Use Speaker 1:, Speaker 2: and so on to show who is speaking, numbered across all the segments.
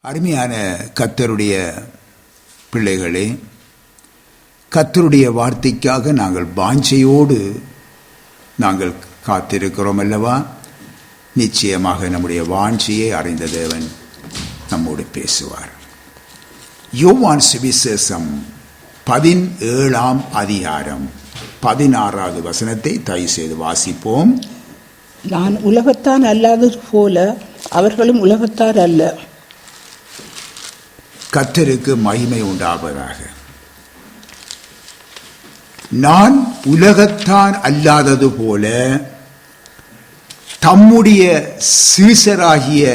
Speaker 1: அருமையான கர்த்தருடைய பிள்ளைகளே, கர்த்தருடைய வார்த்தைக்காக நாங்கள் வாஞ்சையோடு நாங்கள் காத்திருக்கிறோம் அல்லவா? நிச்சயமாக நம்முடைய வாஞ்சையை அறிந்த தேவன் நம்மோடு பேசுவார். யோவான் சுவிசேஷம் 17ஆம் அதிகாரம் 16வது வசனத்தை தயவு செய்து வாசிப்போம்.
Speaker 2: நான் உலகத்தான் அல்லாதது போல அவர்களும் உலகத்தார் அல்ல.
Speaker 1: கர்த்தருக்கு மகிமை உண்டாவதாக. நான் உலகத்தான் அல்லாதது போல தம்முடைய சீசராகிய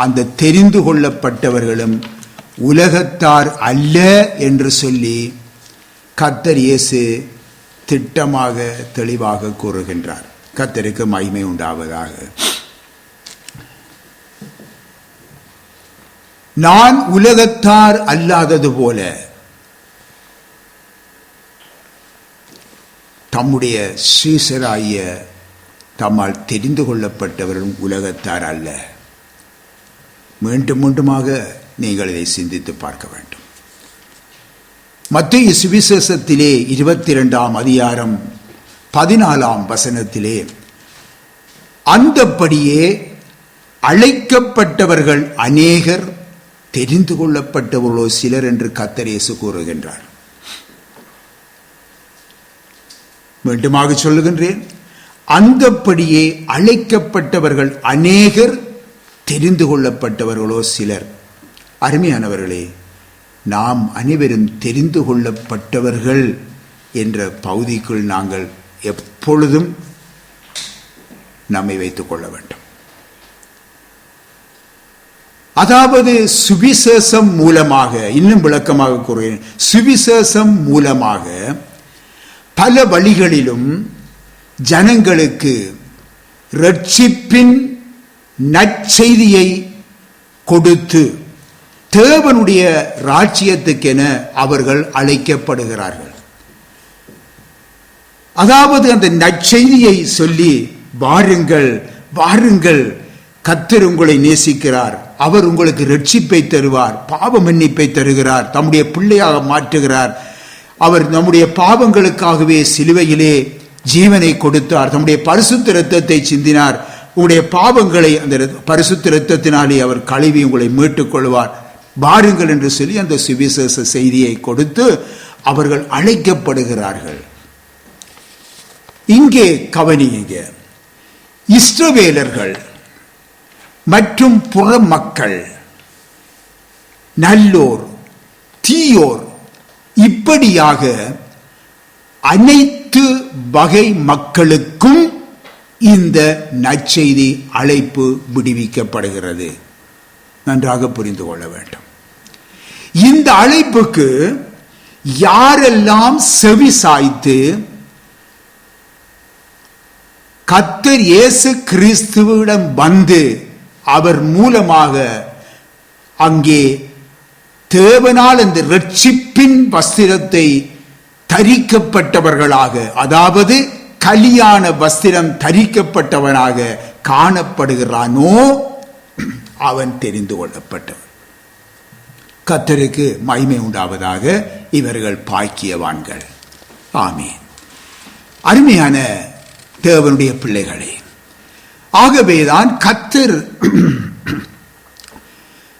Speaker 1: அந்த தெரிந்து கொள்ளப்பட்டவர்களும் உலகத்தார் அல்ல என்று சொல்லி கர்த்தர் இயேசு திட்டமாக தெளிவாக கூறுகின்றார். கர்த்தருக்கு மகிமை உண்டாவதாக. நான் உலகத்தார் அல்லாதது போல தம்முடைய சீசராகிய தம்மால் தெரிந்து கொள்ளப்பட்டவர்களும் உலகத்தார் அல்ல. மீண்டும் மீண்டுமாக நீங்கள் இதை சிந்தித்து பார்க்க வேண்டும். மத்தேயு சுவிசேஷத்திலே 22ஆம் அதிகாரம் 14ஆம் வசனத்திலே அந்தப்படியே அழைக்கப்பட்டவர்கள் அநேகர், தெரிந்து கொள்ளப்பட்டவர்களோ சிலர் என்று கர்த்தர் இயேசு கூறுகின்றார். மீண்டுமாக சொல்லுகின்றேன், அந்தப்படியே அழைக்கப்பட்டவர்கள் அநேகர், தெரிந்து கொள்ளப்பட்டவர்களோ சிலர். அருமையானவர்களே, நாம் அனைவரும் தெரிந்து கொள்ளப்பட்டவர்கள் என்ற பகுதிக்குள் நாங்கள் எப்பொழுதும் நம்மை வைத்துக் கொள்ள வேண்டும். அதாவது சுவிசேஷம் மூலமாக, இன்னும் விளக்கமாக கூறுகிறேன், சுவிசேஷம் மூலமாக பல வழிகளிலும் ஜனங்களுக்கு இரட்சிப்பின் நற்செய்தியை கொடுத்து தேவனுடைய ராஜ்யத்துக்கென அவர்கள் அழைக்கப்படுகிறார்கள். அதாவது அந்த நற்செய்தியை சொல்லி, வாருங்கள் வாருங்கள், கர்த்தர் உங்களை நேசிக்கிறார், அவர் உங்களுக்கு இரட்சிப்பை தருவார், பாவ மன்னிப்பை தருகிறார், தம்முடைய பிள்ளையாக மாற்றுகிறார், அவர் நம்முடைய பாவங்களுக்காகவே சிலுவையிலே ஜீவனை கொடுத்தார், தம்முடைய பரிசுத்த இரத்தத்தை சிந்தினார், உங்களுடைய பாவங்களை அந்த பரிசுத்த இரத்தத்தினாலே அவர் கழுவி உங்களை மீட்டுக் கொள்வார், வாருங்கள் என்று சொல்லி அந்த சுவிசேஷ செய்தியை கொடுத்து அவர்கள் அழைக்கப்படுகிறார்கள். இங்கே கவனியுங்க, இஸ்ரவேலர்கள் மற்றும் புற மக்கள், நல்லோர் தீயோர், இப்படியாக அனைத்து வகை மக்களுக்கும் இந்த நற்செய்தி அழைப்பு விடுவிக்கப்படுகிறது. நன்றாக புரிந்து கொள்ள வேண்டும். இந்த அழைப்புக்கு யாரெல்லாம் செவி சாய்த்து கர்த்தர் இயேசு கிறிஸ்துவிடம் வந்து அவர் மூலமாக அங்கே தேவனால் அந்த இரட்சிப்பின் வஸ்திரத்தை தரிக்கப்பட்டவர்களாக, அதாவது கலியாண வஸ்திரம் தரிக்கப்பட்டவனாக காணப்படுகிறானோ அவன் தெரிந்து கொள்ளப்பட்டவன். கர்த்தருக்கு மகிமை உண்டாவதாக. இவர்கள் பாக்கியவான்கள். ஆமென். அருமையான தேவனுடைய பிள்ளைகளே, ஆகவேதான்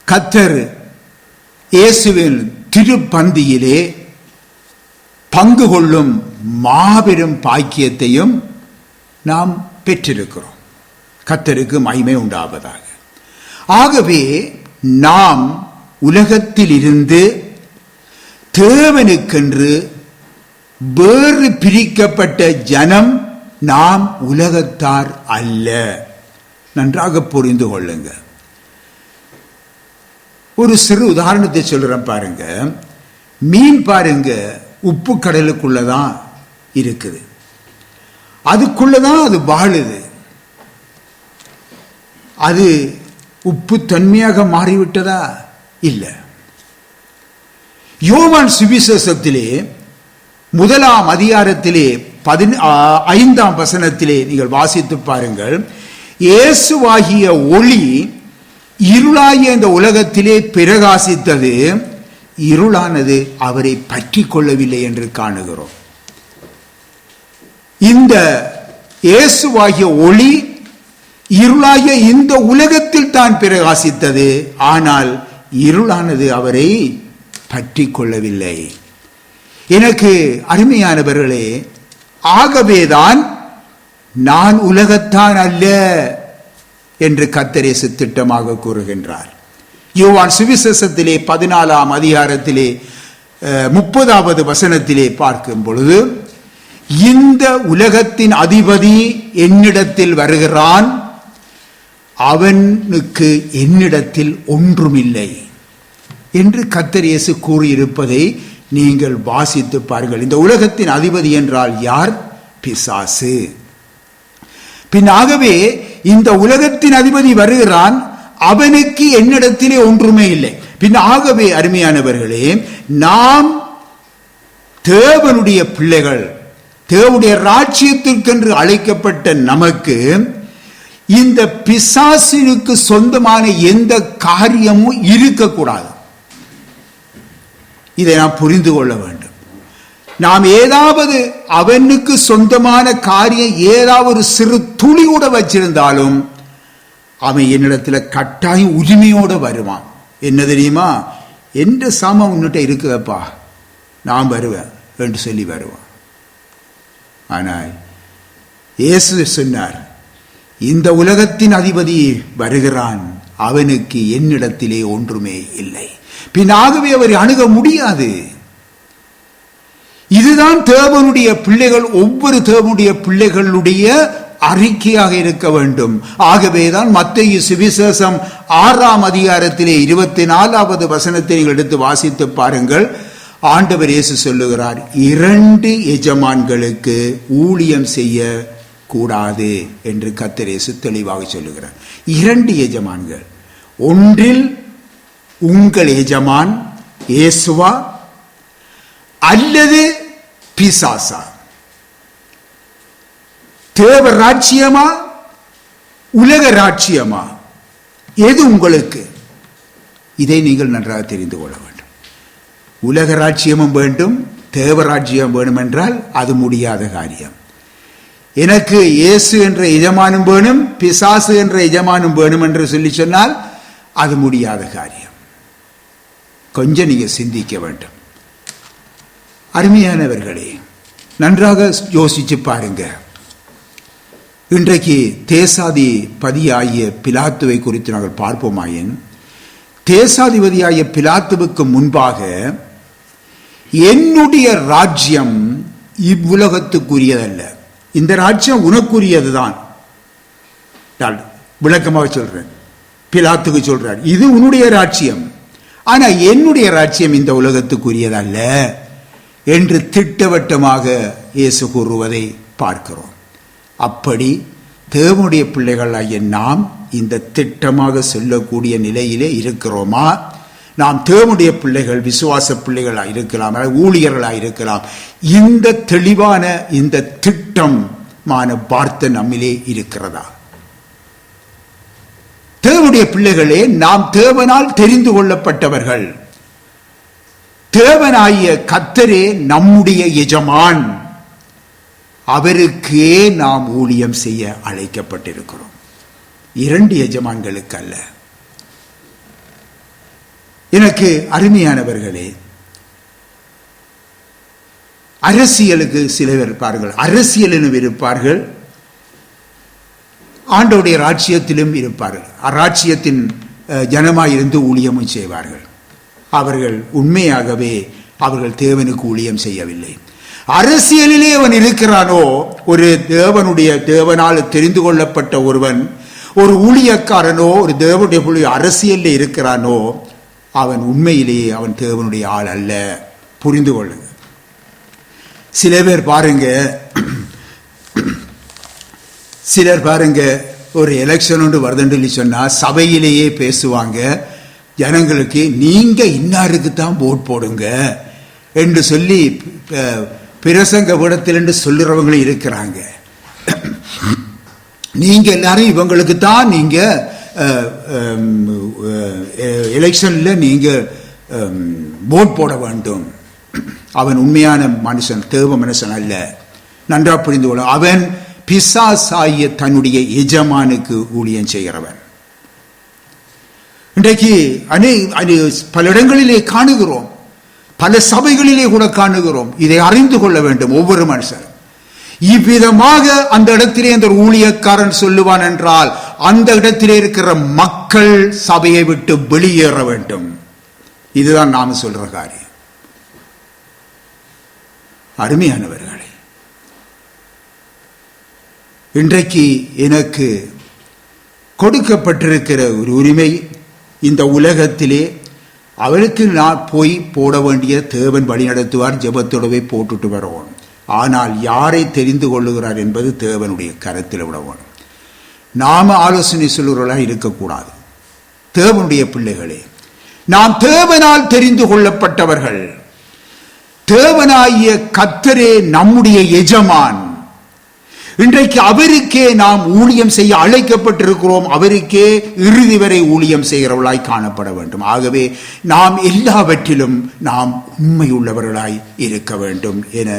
Speaker 1: கர்த்தர் இயேசுவின் திருப்பந்தியிலே பங்கு கொள்ளும் மாபெரும் பாக்கியத்தையும் நாம் பெற்றிருக்கிறோம். கர்த்தருக்கு மகிமை உண்டாவதாக. ஆகவே நாம் உலகத்தில் இருந்து தேவனுக்கென்று வேறு பிரிக்கப்பட்ட ஜனம், நாம் உலகத்தார் அல்ல. நன்றாக புரிந்து கொள்ளுங்க. ஒரு சிறு உதாரணத்தை சொல்றேன் பாருங்க. மீன் பாருங்க, உப்பு கடலுக்குள்ளதான் இருக்குது, அதுக்குள்ளதான் அது வாழுது. அது உப்பு தன்மையாக மாறிவிட்டதா? இல்லை. யோவான் சுவிசேஷத்திலே 1ஆம் அதிகாரத்திலே 5ஆம் வசனத்திலே நீங்கள் வாசித்து பாருங்கள். இயேசுவாகிய ஒளி இருளாகிய இந்த உலகத்திலே பிரகாசித்தது, இருளானது அவரை பற்றி கொள்ளவில்லை என்று காணுகிறோம். இந்த இயேசுவாகிய ஒளி இருளாகிய இந்த உலகத்தில் தான் பிரகாசித்தது, ஆனால் இருளானது அவரை பற்றி கொள்ளவில்லை. எனக்கு அருமையானவர்களே, ஆகவேதான் நான் உலகத்தான் அல்ல என்று கர்த்தர் இயேசு திட்டமாக கூறுகின்றார். யோவான் சுவிசேஷத்திலே 14ஆம் அதிகாரத்திலே 30வது வசனத்திலே பார்க்கும் பொழுது, இந்த உலகத்தின் அதிபதி என்னிடத்தில் வருகிறான், அவனுக்கு என்னிடத்தில் ஒன்றுமில்லை என்று கர்த்தர் இயேசு கூறியிருப்பதை நீங்கள் வாசித்து பாருங்கள். இந்த உலகத்தின் அதிபதி என்றால் யார்? பிசாசு. பின்னாகவே இந்த உலகத்தின் அதிபதி வருகிறான், அவனுக்கு என்னிடத்திலே ஒன்றுமே இல்லை. பின்னாகவே அருமையானவர்களே, நாம் தேவனுடைய பிள்ளைகள், தேவனுடைய ராஜ்யத்திற்கென்று அழைக்கப்பட்ட நமக்கு இந்த பிசாசினுக்கு சொந்தமான எந்த காரியமும் இருக்கக்கூடாது. இதை நாம் புரிந்து கொள்ள வேண்டும். நாம் ஏதாவது அவனுக்கு சொந்தமான காரியம் ஏதாவது ஒரு சிறு துளி கூட வச்சிருந்தாலும் அவன் என்னிடத்துல கட்டாயம் உரிமையோட வருவான். என்ன தெரியுமா? எந்த சாமான் உன்னிட்ட இருக்குதப்பா, நான் வருவேன் என்று சொல்லி வருவான். ஆனால் இயேசு சொன்னார், இந்த உலகத்தின் அதிபதி வருகிறான், அவனுக்கு என்னிடத்திலே ஒன்றுமே இல்லை. பின்னாகவே அவரை அணுக முடியாது. இதுதான் தேவனுடைய பிள்ளைகள், ஒவ்வொரு தேவனுடைய பிள்ளைகளுடைய அறிக்கையாக இருக்க வேண்டும். ஆகவேதான் மத்தேயு சுவிசேஷம் 6ஆம் அதிகாரத்திலே 24வது வசனத்தை நீங்கள் எடுத்து வாசித்து பாருங்கள். ஆண்டவர் இயேசு சொல்லுகிறார், 2 எஜமான்களுக்கு ஊழியம் செய்ய கூடாது என்று கர்த்தர் இயேசு தெளிவாக சொல்லுகிறார். 2 எஜமான்கள், ஒன்றில் உங்கள் எஜமான் இயேசுவா அல்லது பிசாசா? தேவ ராஜ்யமா உலக ராஜ்யமா? எது உங்களுக்கு? இதை நீங்கள் நன்றாக தெரிந்து கொள்ள வேண்டும். உலக ராஜ்யமும் வேண்டும், தேவ ராஜ்யம் வேணும் என்றால் அது முடியாத காரியம். எனக்கு இயேசு என்ற எஜமானும் வேணும், பிசாசு என்ற எஜமானும் வேணும் என்று சொல்லி சொன்னால் அது முடியாத காரியம். கொஞ்சம் நீங்க சிந்திக்க வேண்டும். அருமையானவர்களே, நன்றாக யோசிச்சு பாருங்க. இன்றைக்கு தேசாதிபதியாகிய பிலாத்துவை குறித்து நாங்கள் பார்ப்போமாயின், தேசாதிபதியாகிய பிலாத்துவுக்கு முன்பாக என்னுடைய ராஜ்யம் இவ்வுலகத்துக்குரியதல்ல, இந்த ராஜ்யம் உனக்குரியதுதான். விளக்கமாக சொல்றேன். பிலாத்துக்கு சொல்றார், இது உன்னுடைய ராஜ்யம், ஆனா என்னுடைய ராஜ்யம் இந்த உலகத்துக்குரியதல்ல என்று திட்டவட்டமாக இயேசு கூறுவதை பார்க்கிறோம். அப்படி தேவனுடைய பிள்ளைகளாகிய நாம் இந்த திட்டமாக சொல்லக்கூடிய நிலையிலே இருக்கிறோமா? நாம் தேவனுடைய பிள்ளைகள், விசுவாச பிள்ளைகளாக இருக்கலாம், ஊழியர்களாக இருக்கலாம். இந்த தெளிவான இந்த திட்டமான வார்த்தை நம்மிலே இருக்கிறதா? தேவனுடைய பிள்ளைகளே, நாம் தேவனால் தெரிந்து கொள்ளப்பட்டவர்கள். தேவனாகிய கர்த்தரே நம்முடைய எஜமான், அவருக்கே நாம் ஊழியம் செய்ய அழைக்கப்பட்டிருக்கிறோம். 2 எஜமான்களுக்கு அல்ல. எனக்கு அருமையானவர்களே, அரசியலுக்கு சில பேர் இருப்பார்கள், அரசியலிலும் இருப்பார்கள், ஆண்டவருடைய ராஜ்யத்திலும் இருப்பார்கள். ராஜ்யத்தின் ஜனமாயிருந்து ஊழியமும் செய்வார்கள். அவர்கள் உண்மையாகவே அவர்கள் தேவனுக்கு ஊழியம் செய்யவில்லை. அரசியலிலே அவன் இருக்கிறானோ, ஒரு தேவனால் தெரிந்து கொள்ளப்பட்ட ஒருவன், ஒரு ஊழியக்காரனோ, ஒரு தேவனுடைய அரசியலில் இருக்கிறானோ, அவன் உண்மையிலேயே அவன் தேவனுடைய ஆள் அல்ல. புரிந்து கொள்ளுங்க. சில பேர் பாருங்க, ஒரு எலெக்ஷன் ஒன்று வருதுன்னு சொன்னா சபையிலேயே பேசுவாங்க, ஜனங்களுக்கு நீங்க இன்னாருக்கு தான் ஓட் போடுங்க என்று சொல்லி பிரசங்க விடத்தில் என்று சொல்லுறவங்களும் இருக்கிறாங்க. நீங்க எல்லாரும் இவங்களுக்கு தான் நீங்க எலெக்ஷன்ல நீங்க போட் போட வேண்டும். அவன் உண்மையான மனுஷன், தேவ மனுஷன் அல்ல. நன்றா புரிந்து கொள்ள. அவன் பிசாசாகிய தன்னுடைய எஜமானுக்கு ஊழியம் செய்கிறவன். இன்றைக்கு பல இடங்களிலே காணுகிறோம், பல சபைகளிலே கூட காணுகிறோம். இதை அறிந்து கொள்ள வேண்டும் ஒவ்வொரு மனுஷனும். இவ்விதமாக அந்த இடத்திலே அந்த ஊழியக்காரன் சொல்லுவான் என்றால் அந்த இடத்திலே இருக்கிற மக்கள் சபையை விட்டு வெளியேற வேண்டும். இதுதான் நாம் சொல்ற காரியம். அருமையானவர்களே, இன்றைக்கு எனக்கு கொடுக்கப்பட்டிருக்கிற ஒரு உரிமை, இந்த உலகத்திலே அவருக்கு நான் போய் போட வேண்டிய தேவன் வழி நடத்துவார், ஜெபத்தோடவே போட்டுட்டு வருவோம். ஆனால் யாரை தெரிந்து கொள்ளுகிறார் என்பது தேவனுடைய கருத்தில் விடவும். நாம ஆலோசனை சொல்லுகிறவர்களாக இருக்கக்கூடாது. தேவனுடைய பிள்ளைகளே, நாம் தேவனால் தெரிந்து கொள்ளப்பட்டவர்கள். தேவனாகிய கர்த்தரே நம்முடைய எஜமான். இன்றைக்கு அவருக்கே நாம் ஊழியம் செய்ய அழைக்கப்பட்டிருக்கிறோம். அவருக்கே இறுதி வரை ஊழியம் செய்கிறவர்களாய் காணப்பட வேண்டும். ஆகவே நாம் எல்லாவற்றிலும் நாம் உண்மையுள்ளவர்களாய் இருக்க வேண்டும் என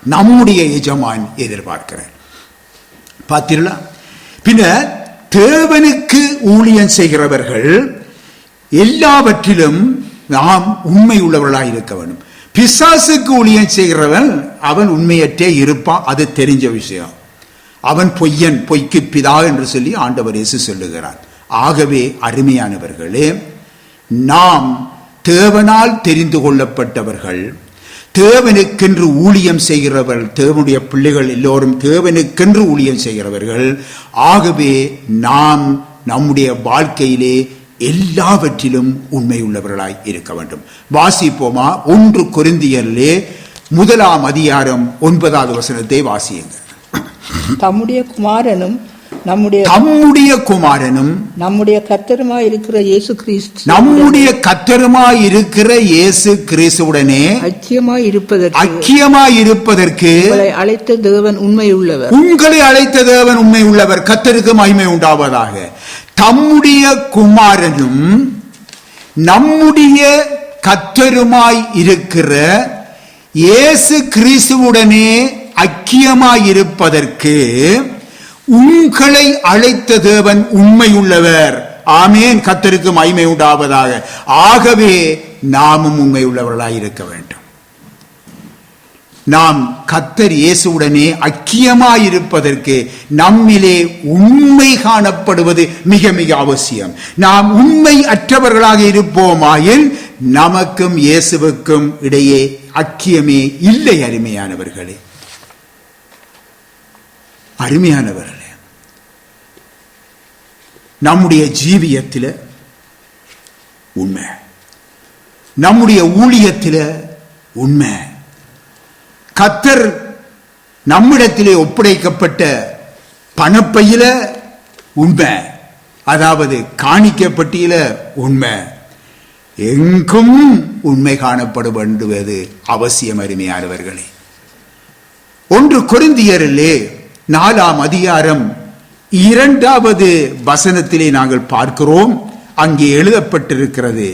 Speaker 1: நம்முடைய எஜமான் எதிர்பார்க்கிறார். பார்த்தீர்களா? பின்ன தேவனுக்கு ஊழியம் செய்கிறவர்கள் எல்லாவற்றிலும் நாம் உண்மை உள்ளவர்களாய் இருக்க வேண்டும். பிசாசுக்கு ஊழியம் செய்கிறவன் அவன் உண்மையற்றே இருப்பான், அது தெரிஞ்ச விஷயம். அவன் பொய்யன், பொய்க்கு பிதா என்று சொல்லி ஆண்டவர் இயேசு சொல்லுகிறார். ஆகவே அருமையானவர்களே, நாம் தேவனால் தெரிந்து கொள்ளப்பட்டவர்கள், தேவனுக்கென்று ஊழியம் செய்கிறவர்கள், தேவனுடைய பிள்ளைகள் எல்லோரும் தேவனுக்கென்று ஊழியம் செய்கிறவர்கள். ஆகவே நாம் நம்முடைய வாழ்க்கையிலே எல்லாவற்றிலும் உண்மையுள்ளவர்களாய் இருக்க வேண்டும். வாசிப்போமா? 1 கொரிந்தியரிலே 1 அதிகாரம் 9வது வசனத்தை வாசியுங்கள்.
Speaker 2: தம்முடைய குமாரனும் நம்முடைய கர்த்தருமாய் இருக்கிற இயேசு கிறிஸ்துவுடனே ஐக்கியமாய் இருப்பதற்கு உங்களை அழைத்த தேவன் உண்மை உள்ளவர். கர்த்தருக்கு மகிமை உண்டாவதாக. தம்முடைய குமாரனும் நம்முடைய கர்த்தருமாய் இருக்கிற இயேசு கிறிஸ்துவுடனே ஐக்கியமாய் இருப்பதற்கு உங்களை அழைத்த தேவன் உண்மையுள்ளவர். ஆமேன். கர்த்தருக்கு மகிமை உண்டாவதாக. ஆகவே நாமும் உண்மையுள்ளவர்களாய் இருக்க வேண்டும். நாம் கர்த்தர் இயேசுவுடனே ஐக்கியமாயிருப்பதற்கு நம்மிலே உண்மை காணப்படுவது மிக மிக அவசியம். நாம் உண்மை அற்றவர்களாக இருப்போமாயின் நமக்கும் இயேசுவுக்கும் இடையே ஐக்கியமே இல்லை. அருமையானவர்களே, நம்முடைய ஜீவியத்தில் உண்மை, நம்முடைய ஊழியத்தில் உண்மை, கர்த்தர் நம்மிடத்திலே ஒப்படைக்கப்பட்ட பணப்பையில உண்மை, அதாவது காணிக்கப்பட்டியில உண்மை, எங்கும் உண்மை காணப்பட வேண்டுவது அவசியம். அருமையானவர்களே, 1 கொரிந்தியரிலே 4 அதிகாரம் 2வது வசனத்திலே நாங்கள் பார்க்கிறோம். அங்கே எழுதப்பட்டிருக்கிறது,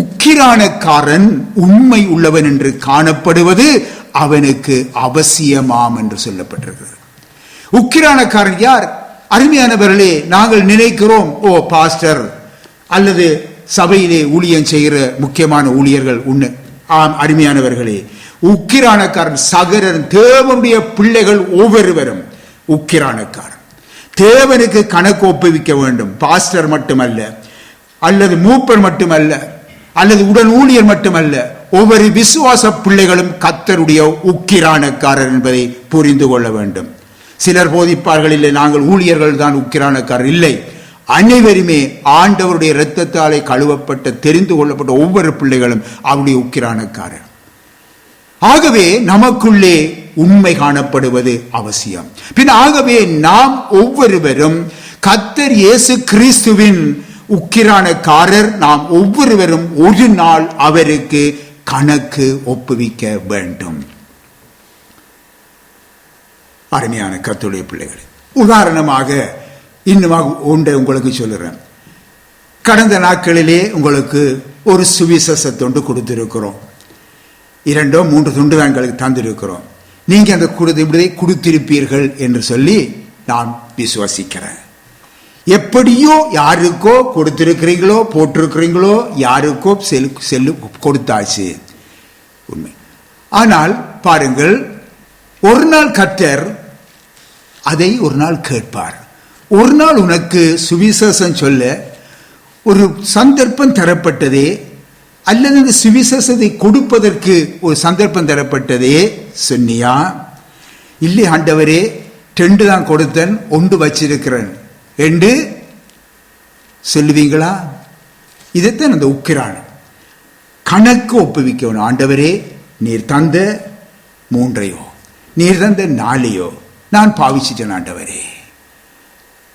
Speaker 2: உக்கிரானக்காரன் உண்மை உள்ளவன் என்று காணப்படுவது அவனுக்கு அவசியமாம் என்று சொல்லப்பட்டிருக்கிறது. உக்கிரானக்காரன் யார்? அருமையானவர்களே, நாங்கள் நினைக்கிறோம், ஓ பாஸ்டர் அல்லது சபையிலே ஊழியம் செய்கிற முக்கியமான ஊழியர்கள் உண்டு. ஆம் அருமையானவர்களே, உக்கிரானக்காரன் சகரன், தேவனுடைய பிள்ளைகள் ஒவ்வொருவரும் உக்கிரானக்காரன். தேவனுக்கு கணக்கு ஒப்புவிக்க வேண்டும். பாஸ்டர் மட்டுமல்ல, அல்லது மூப்பர் மட்டுமல்ல, அல்லது உடன் ஊழியர் மட்டுமல்ல, ஒவ்வொரு விசுவாச பிள்ளைகளும் கர்த்தருடைய உக்கிரானக்காரர் என்பதை புரிந்து கொள்ள வேண்டும். சிலர் போதிப்பார்கள், இல்லை நாங்கள் ஊழியர்கள் தான் உக்கிரானக்காரர். இல்லை, அனைவருமே ஆண்டவருடைய இரத்தத்தாலே கழுவப்பட்ட தெரிந்து கொள்ளப்பட்ட ஒவ்வொரு பிள்ளைகளும் அவருடைய உக்கிரானக்காரர். ஆகவே நமக்குள்ளே உண்மை காணப்படுவது அவசியம். பின் ஆகவே நாம் ஒவ்வொருவரும் கர்த்தர் இயேசு கிறிஸ்துவின் உக்கிரானக்காரர். நாம் ஒவ்வொருவரும் ஒரு நாள் அவருக்கு கணக்கு ஒப்புவிக்க வேண்டும். அருமையான கர்த்தருடைய பிள்ளைகளே, உதாரணமாக
Speaker 1: இன்னும் ஒன்றை உங்களுக்கு சொல்லுறேன். கடந்த நாட்களிலே உங்களுக்கு ஒரு சுவிசேஷ தொண்டு கொடுத்திருக்கிறோம். 2 3 துண்டு தான் எங்களுக்கு தந்திருக்கிறோம். நீங்க அந்த கொடுத்திருப்பீர்கள் என்று சொல்லி நான் விசுவாசிக்கிறேன். எப்படியோ யாருக்கோ கொடுத்திருக்கிறீங்களோ போட்டிருக்கிறீங்களோ யாருக்கோ செல்லு கொடுத்தாச்சு, உண்மை. ஆனால் பாருங்கள், ஒரு நாள் கர்த்தர் அதை ஒரு நாள் கேட்பார். ஒரு நாள் உனக்கு சுவிசேஷம் சொல்ல ஒரு சந்தர்ப்பம் தரப்பட்டதே, அல்லது இந்த சுவிசேஷத்தை கொடுப்பதற்கு ஒரு சந்தர்ப்பம் தரப்பட்டதே சொன்னியா? இல்லை ஆண்டவரே, 2 தான் கொடுத்தேன், 1 வச்சிருக்கிறேன் என்று சொல்லுவீங்களா? இதைத்தான் அந்த உக்கிரான கணக்கு ஒப்புவிக்கணும். ஆண்டவரே, நீர் தந்த 3ஐயோ நீர் தந்த 4ஐயோ நான் பாவிச்சிட்டேன் ஆண்டவரே.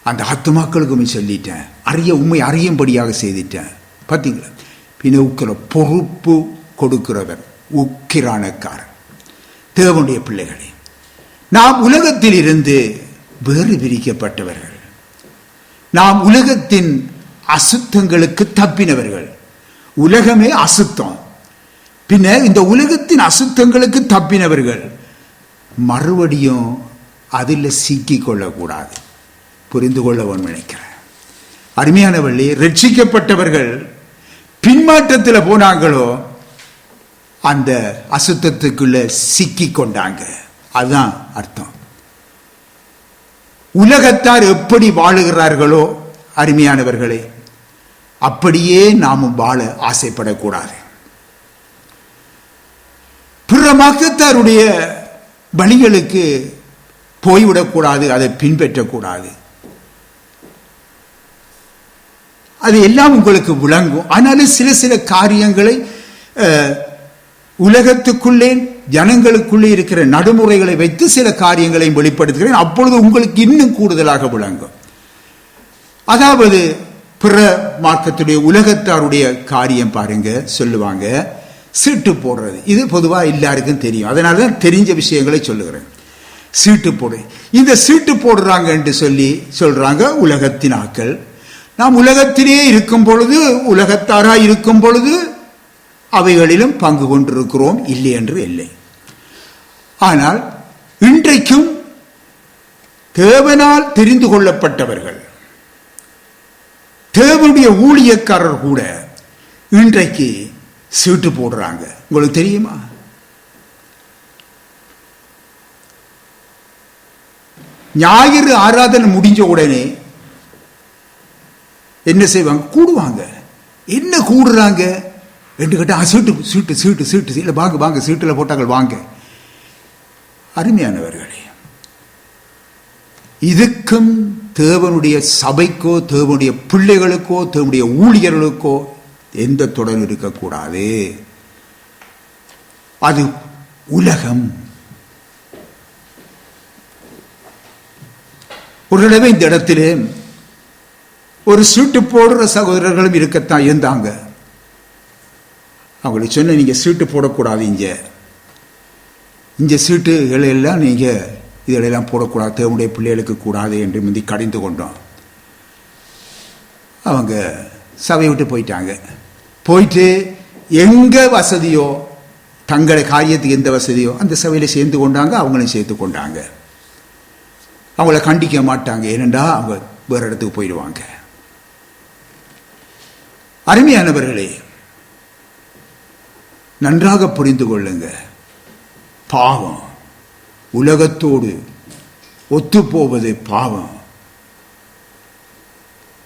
Speaker 1: அந்த ஆத்துமாக்களுக்கு சொல்லிட்டேன், உண்மை அறியும்படியாக செய்துட்டேன். பார்த்தீங்களா? பின்ன உக்கிர பொறுப்பு கொடுக்கிறவர் உக்கிரானக்காரன். தேவனுடைய பிள்ளைகளே, நாம் உலகத்தில் இருந்து வேறு பிரிக்கப்பட்டவர்கள். நாம் உலகத்தின் அசுத்தங்களுக்கு தப்பினவர்கள். உலகமே அசுத்தம். பின்ன இந்த உலகத்தின் அசுத்தங்களுக்கு தப்பினவர்கள் மறுபடியும் அதில் சிக்கிக் கொள்ளக்கூடாது. புரிந்து கொள்ள நினைக்கிறேன். அருமையானவர்களே, ரட்சிக்கப்பட்டவர்கள் பின்மாற்றத்தில் போனாங்களோ அந்த அசுத்தத்துக்குள்ள சிக்கி கொண்டாங்க. அதுதான் அர்த்தம். உலகத்தார் எப்படி வாழுகிறார்களோ அருமையானவர்களே, அப்படியே நாமும் வாழ ஆசைப்படக்கூடாது. பிற மக்கத்தாருடைய வழிகளுக்கு போய்விடக்கூடாது, அதை பின்பற்றக்கூடாது. அது எல்லாம் உங்களுக்கு விளங்கும். ஆனாலும் சில காரியங்களை உலகத்துக்குள்ளே ஜனங்களுக்குள்ளே இருக்கிற நடைமுறைகளை வைத்து சில காரியங்களை வெளிப்படுத்துகிறேன். அப்பொழுது உங்களுக்கு இன்னும் கூடுதலாக விளங்கும். அதாவது பிற மார்க்கத்துடைய உலகத்தாருடைய காரியம் பாருங்க, சொல்லுவாங்க சீட்டு போடுறது. இது பொதுவாக எல்லாருக்கும் தெரியும். அதனால தான் தெரிஞ்ச விஷயங்களை சொல்லுகிறேன். சீட்டு போடு, இந்த சீட்டு போடுறாங்க என்று சொல்லி சொல்றாங்க உலகத்தின் ஆக்கள். நாம் உலகத்திலே இருக்கும் பொழுது, உலகத்தாராய் இருக்கும் பொழுது அவைகளிலும் பங்கு கொண்டிருக்கிறோம், இல்லை என்று இல்லை. ஆனால் இன்றைக்கும் தேவனால் தெரிந்து கொள்ளப்பட்டவர்கள், தேவனுடைய ஊழியக்காரர் கூட இன்றைக்கு சீட்டு போடுறாங்க. உங்களுக்கு தெரியுமா? ஞாயிறு ஆராதனை முடிஞ்ச உடனே என்ன செய்வாங்க? கூடுவாங்க. என்ன கூடுறாங்க என்று கேட்டா, சீட்டு சீட்டு சீட்டு சீட்டு இல்லை, வாங்க வாங்க, சீட்டில் போட்டாங்க வாங்க. அருமையானவர்களே, இதுக்கும் தேவனுடைய சபைக்கோ தேவனுடைய பிள்ளைகளுக்கோ தேவனுடைய ஊழியர்களுக்கோ எந்த தொடர்பு இருக்கக்கூடாது. அது உலகம். ஒரு தடவை இந்த இடத்திலே ஒரு சீட்டு போடுற சகோதரர்களும் இருக்கத்தான் இருந்தாங்க. அவங்களுக்கு சொன்ன, நீங்க சீட்டு போடக்கூடாது, இங்க சீட்டுகளை எல்லாம் நீங்க இதெல்லாம் போடக்கூடாது, தேவனுடைய பிள்ளைகளுக்கு கூடாது என்று முந்தி கடிந்து கொண்டோம். அவங்க சபையை விட்டு போயிட்டாங்க. போயிட்டு எங்க வசதியோ, தங்களுடைய காரியத்துக்கு எந்த வசதியோ அந்த சபையில சேர்ந்து கொண்டாங்க. அவங்களையும் சேர்த்து கொண்டாங்க. அவங்கள கண்டிக்க மாட்டாங்க, ஏனென்றா அவங்க வேற இடத்துக்கு போயிடுவாங்க. அருமையானவர்களே, நன்றாக புரிந்து கொள்ளுங்க. பாவம் உலகத்தோடு ஒத்து போவது பாவம்.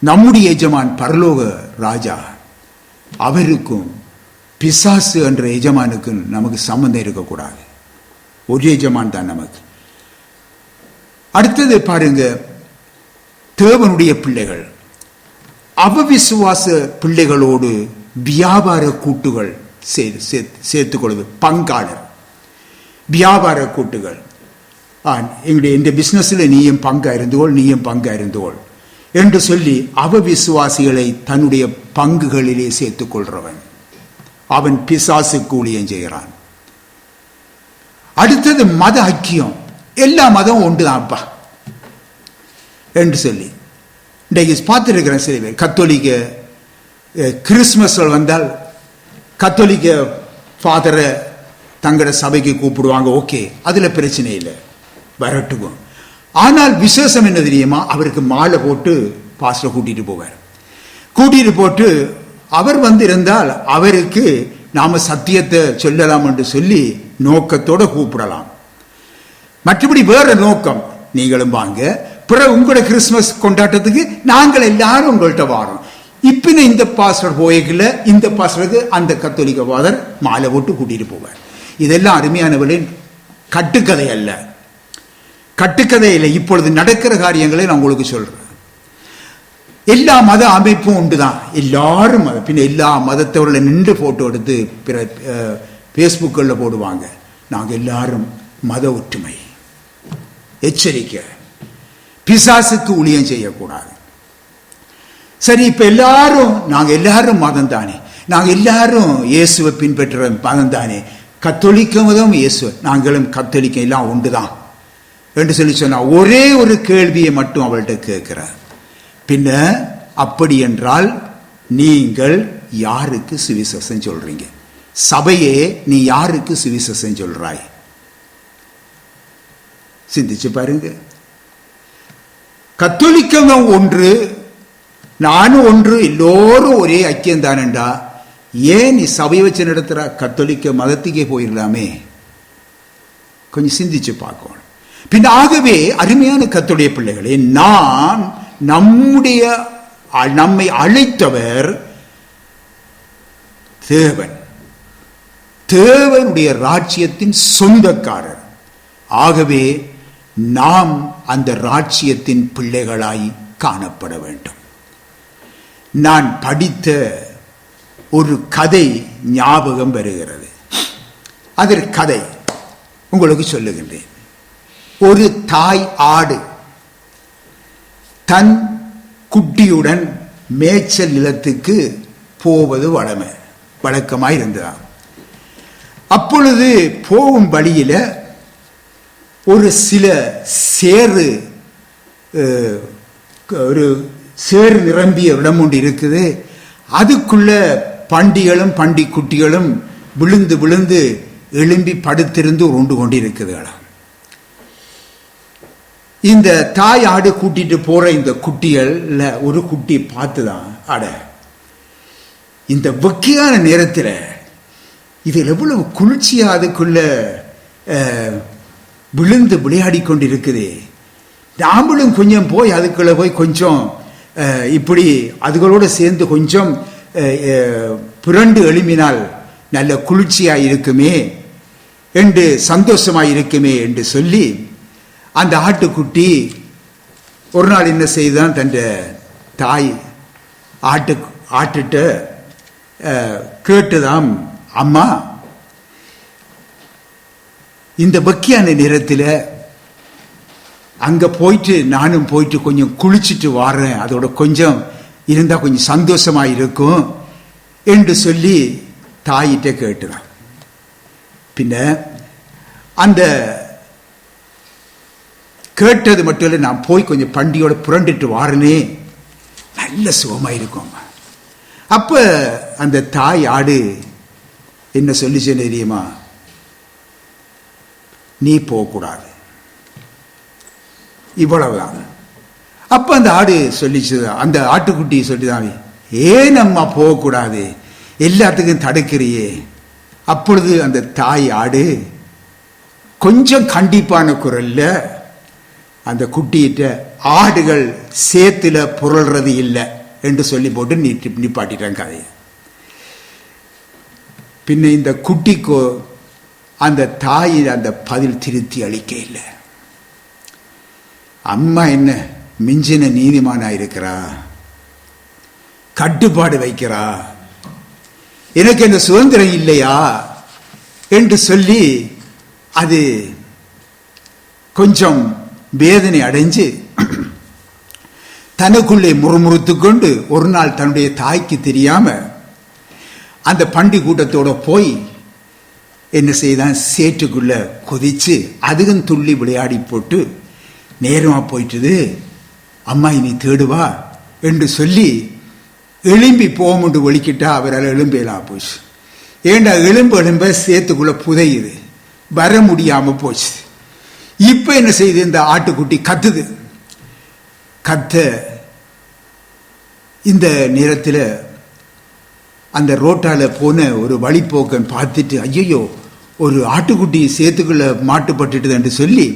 Speaker 1: நம்முடைய எஜமான் பரலோக ராஜா, அவருக்கும் பிசாசு என்ற எஜமானுக்கும் நமக்கு சம்பந்தம் இருக்கக்கூடாது. ஒரு எஜமான் தான் நமக்கு. அடுத்தது பாருங்க, தேவனுடைய பிள்ளைகள் அவிசுவாச பிள்ளைகளோடு வியாபார கூட்டுகள் சேர்த்துக் கொள்வது. பங்காளர், வியாபார கூட்டுகள். எங்களுடைய இந்த பிசினஸ்ல நீயும் பங்கா இருந்துகொள், நீயும் பங்கா இருந்துகொள் என்று சொல்லி அவிசுவாசிகளை தன்னுடைய பங்குகளிலே சேர்த்துக் கொள்றவன் அவன் பிசாசுக்கு ஊழியம் செய்கிறான். அடுத்தது மத ஐக்கியம். எல்லா மதம் ஒன்றுதான்ப்பா என்று சொல்லி இன்றைக்கு பார்த்துருக்கிறேன் சில பேர் கத்தோலிக்க கிறிஸ்மஸ் வந்தால் கத்தோலிக்க ஃபாதரை தங்களோட சபைக்கு கூப்பிடுவாங்க. ஓகே, அதுல பிரச்சனை இல்லை, வரட்டுக்கும். ஆனால் விசேஷம் என்ன தெரியுமா, அவருக்கு மாலை போட்டு பாஸ்டர் கூட்டிட்டு போவார். கூட்டிட்டு போட்டு அவர் இருந்தால் அவருக்கு நாம சத்தியத்தை சொல்லலாம் என்று சொல்லி நோக்கத்தோட கூப்பிடலாம். மற்றபடி வேற நோக்கம், நீங்களும் வாங்க, பிறகு உங்களோட கிறிஸ்துமஸ் கொண்டாட்டத்துக்கு நாங்கள் எல்லாரும் உங்கள்கிட்ட வாரோம். இப்பின இந்த பாஸ்டர் போய்க்கல, இந்த பாஸ்டருக்கு அந்த கத்தோலிக்க ஃபாதர் மாலை போட்டு கூட்டிட்டு போவார். இதெல்லாம் அருமையானவர்களின் கட்டுக்கதை அல்ல, கட்டுக்கதை இல்லை. இப்பொழுது நடக்கிற காரியங்களை நான் உங்களுக்கு சொல்றேன். எல்லா மத அமைப்பும் உண்டுதான், எல்லாரும் பின்ன எல்லா மதத்தவர்களை நின்று போட்டோ எடுத்து பிற பேஸ்புக்கில் போடுவாங்க. நாங்கள் எல்லாரும் மத ஒற்றுமை. எச்சரிக்கை, பிசாசுக்கு ஊழியம் செய்யக்கூடாது. சரி, இப்ப எல்லாரும் நாங்க எல்லாரும் மதம் தானே, நாங்க எல்லாரும் இயேசுவை பின்பற்ற மதம் தானே, கத்தோலிக்க மதம் இயேசு, நாங்களும் கத்தோலிக்க எல்லாம் உண்டுதான் என்று சொல்லி சொன்னா ஒரே ஒரு கேள்வியை மட்டும் அவள்கிட்ட கேட்கிறார். பின்ன அப்படி என்றால் நீங்கள் யாருக்கு சுவிசேஷம் சொல்றீங்க? சபையே, நீ யாருக்கு சுவிசேஷம் சொல்றாய்? சிந்திச்சு பாருங்க. கத்தோலிக்கம் ஒன்று, நானும் ஒன்று, எல்லோரும் ஒரே ஐக்கியம் தானண்டா. ஏன் நீ சபை வச்சு நடத்துற? கத்தோலிக்க மதத்துக்கே போயிடலாமே. கொஞ்சம் சிந்திச்சு பார்க்கணும். பின் ஆகவே அருமையான கர்த்தருடைய பிள்ளைகளே, நான் நம்மை அழைத்தவர் தேவன், தேவனுடைய ராஜ்யத்தின் சொந்தக்காரர். ஆகவே நாம் அந்த ராஜ்யத்தின் பிள்ளைகளாய் காணப்பட வேண்டும். நான் படித்த ஒரு கதை ஞாபகம் வருகிறது. அதற்கு கதை உங்களுக்கு சொல்லுகின்றேன். ஒரு தாய் ஆடு தன் குட்டியுடன் மேய்ச்சல் நிலத்துக்கு போவது வழக்கமாய் இருந்ததாம். அப்பொழுது போகும் வழியில ஒரு சில ஒரு சேறு நிரம்பிய இடம் ஒன்று இருக்குது. அதுக்குள்ள பண்டிகளும் பண்டி குட்டிகளும் விழுந்து விழுந்து எழும்பி படுத்திருந்து உருண்டு கொண்டிருக்குதுகளாம். இந்த தாய் ஆடு கூட்டிட்டு போற இந்த குட்டிகள்ல ஒரு குட்டி பார்த்துதான், அட இந்த வெக்கையான நேரத்தில் இது எவ்வளவு குளிர்ச்சியா அதுக்குள்ள விழுந்து விளையாடி கொண்டிருக்குது, நாமளும் கொஞ்சம் போய் அதுக்குள்ள போய் கொஞ்சம் இப்படி அதுகளோடு சேர்ந்து கொஞ்சம் புரண்டு எழுப்பினால் நல்ல குளிர்ச்சியாக இருக்குமே என்று, சந்தோஷமாக இருக்குமே என்று சொல்லி அந்த ஆட்டுக்குட்டி ஒரு நாள் என்ன செய்தான், தன் தாய் ஆட்டுட்ட கேட்டுதாம், அம்மா இந்த வெக்கையான நேரத்தில் அங்க போயிட்டு நானும் போயிட்டு கொஞ்சம் குளிச்சுட்டு வாரேன், அதோட கொஞ்சம் இருந்தா கொஞ்சம் சந்தோஷமா இருக்கும் என்று சொல்லி தாயிட்ட கேட்டுதான். பின்ன அந்த கேட்டது மட்டும் இல்லை, நான் போய் கொஞ்சம் பண்டியோட புரண்டுட்டு வாரனே, நல்ல சுகமா இருக்கும். அப்ப அந்த தாய் ஆடு என்ன சொல்லிச்சு தெரியுமா, நீ போகக்கூடாது, இவ்வளவுதான். அப்ப அந்த ஆடு சொல்லிச்சு, அந்த ஆட்டுக்குட்டி சொல்லிதான், ஏன் அம்மா போகக்கூடாது, எல்லாத்துக்கும் தடுக்கிறியே. அப்பொழுது அந்த தாய் ஆடு கொஞ்சம் கண்டிப்பான குரல்ல அந்த குட்டியிட்ட, ஆடுகள் சேத்துல புரள்றது இல்லை என்று சொல்லி போட்டு நிப்பாட்டிட்டான் கதையை. பின்ன இந்த குட்டிக்கோ அந்த தாயின் அந்த பதில் திருத்தி அளிக்க இல்லை. அம்மா என்ன மிஞ்சின நீதிமானா இருக்கிறா, கட்டுப்பாடு வைக்கிறா, எனக்கு இந்த சுதந்திரம் இல்லையா என்று சொல்லி அது கொஞ்சம் வேதனை அடைஞ்சு தனக்குள்ளே முறுமுறுத்து கொண்டு ஒரு நாள் தன்னுடைய தாய்க்கு தெரியாம அந்த பண்டி கூட்டத்தோட போய் என்ன செய்தான், சேற்றுக்குள்ள கொதிச்சு அதுவும் துள்ளி விளையாடி போட்டு நேரமா போயிட்டுது. அம்மா இனி தேடுவா, என்று சொல்லி எழும்பி போகும்னு ஒழிக்கிட்டா அவரால் எழும்பலாம் போச்சு. ஏண்டா எலும்ப சேத்துக்குள்ள புதையுது, வர முடியாம போச்சு. இப்ப என்ன செய்யுது, இந்த ஆட்டுக்குட்டி கத்துது. கத்த இந்த நேரத்தில் அந்த ரோட்டால போன ஒரு வழிப்போக்கன் பார்த்துட்டு, ஐயோ ஒரு ஆட்டுக்குட்டி சேத்துக்குள்ள மாட்டுப்பட்டுட்டு என்று சொல்லி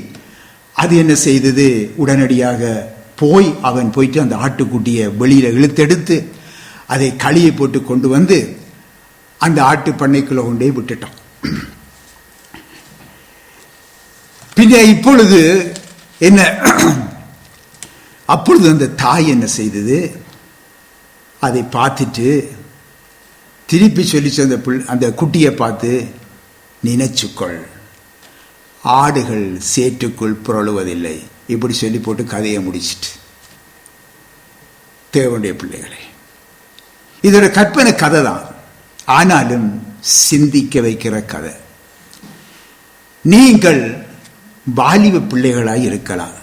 Speaker 1: அது என்ன செய்தது, உடனடியாக போய் அவன் போயிட்டு அந்த ஆட்டுக்குட்டியை வெளியில இழுத்தெடுத்து அதை களியை போட்டு கொண்டு வந்து அந்த ஆட்டு பண்ணைக்குள்ள கொண்டே விட்டுட்டான். பின்ன இப்பொழுது என்ன, அப்பொழுது அந்த தாய் என்ன செய்தது, அதை பார்த்துட்டு திருப்பி சொல்லிச்சு அந்த குட்டியை பார்த்து, நினைச்சுக்கொள், ஆடுகள் சேற்றுக்குள் புரளுவதில்லை, இப்படி சொல்லி போட்டு கதையை முடிச்சிட்டு. தேவனுடைய பிள்ளைகளே, இதோட கற்பனை கதை தான், ஆனாலும் சிந்திக்க வைக்கிற கதை. நீங்கள் வாலிப பிள்ளைகளாய் இருக்கலாம்,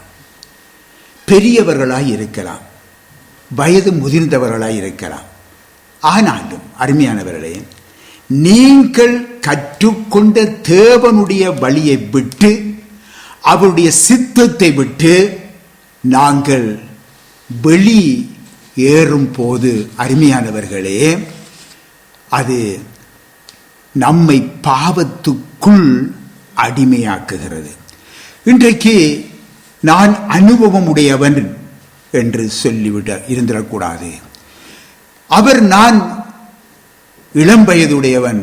Speaker 1: பெரியவர்களாய் இருக்கலாம், வயது முதிர்ந்தவர்களாய் இருக்கலாம். ஆனாலும் அருமையானவர்களே, நீங்கள் கற்றுக்கொண்ட தேவனுடைய வழியை விட்டு, அவருடைய சித்தத்தை விட்டு நாங்கள் வெளி ஏறும் போது அருமையானவர்களே, அது நம்மை பாவத்துக்குள் அடிமையாக்குகிறது. இன்றைக்கு நான் அனுபவம் உடையவன் என்று சொல்லிவிட இருந்திடக்கூடாது. நான் இளம் வயதுடையவன்